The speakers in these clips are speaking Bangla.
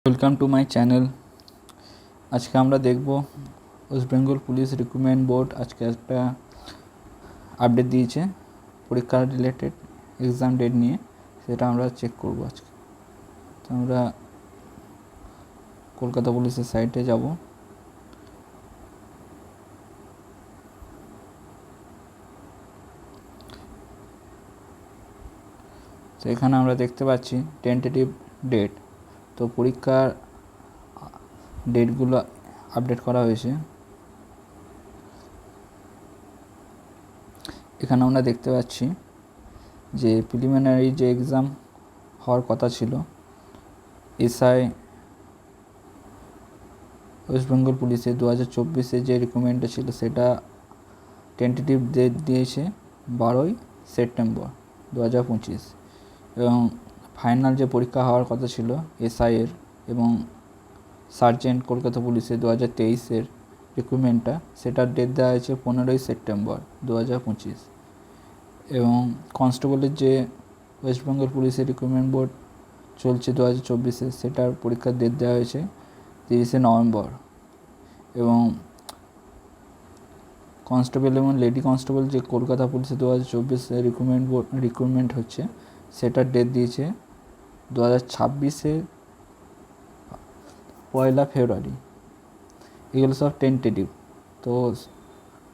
Welcome to my channel. আজকে আমরা দেখব West Bengal police recruitment board আজকে একটা আপডেট দিয়েছে পরীক্ষার রিলেটেড এক্সাম ডেট নিয়ে, সেটা আমরা চেক করব আজকে। তো আমরা কলকাতা পুলিশের সাইটে যাব। তো এখানে আমরা দেখতে পাচ্ছি টেন্টেটিভ ডেট। তো পরীক্ষার ডেটগুলো আপডেট করা হয়েছে। এখানে আমরা দেখতে পাচ্ছি যে প্রিলিমিনারি যে এক্সাম হওয়ার কথা ছিল এসআই ওয়েস্ট বেঙ্গল পুলিশে 2024 যে রিক্রুটমেন্টটা ছিল সেটা টেন্টেটিভ ডেট দিয়েছে 12ই সেপ্টেম্বর 2025, এবং ফাইনাল যে পরীক্ষা হওয়ার কথা ছিল এসআইয়ের এবং সার্জেন্ট কলকাতা পুলিশে 2023 রিক্রুটমেন্টটা, সেটার ডেট দেওয়া হয়েছে 15ই সেপ্টেম্বর 2025, এবং কনস্টেবলের যে ওয়েস্ট বেঙ্গল পুলিশের রিক্রুটমেন্ট বোর্ড চলছে 2024 সেটার পরীক্ষার ডেট দেওয়া হয়েছে 30শে নভেম্বর, এবং কনস্টেবল এবং লেডি কনস্টেবল যে কলকাতা পুলিশে 2024 রিক্রুটমেন্ট হচ্ছে সেটার ডেট দিয়েছে 2026 1 ফেব্রুয়ারি। এগুলো সব টেন্টেটিভ। তো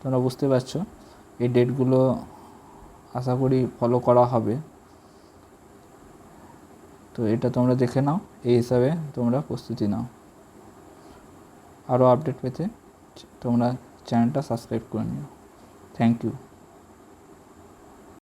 তোমরা বুঝতে পারছো এই ডেটগুলো আশা করি ফলো করা হবে। তো এটা তোমরা দেখে নাও, এই হিসাবে তোমরা প্রস্তুতি নাও। আরও আপডেট পেতে তোমরা চ্যানেলটা সাবস্ক্রাইব করে নিও। Thank you.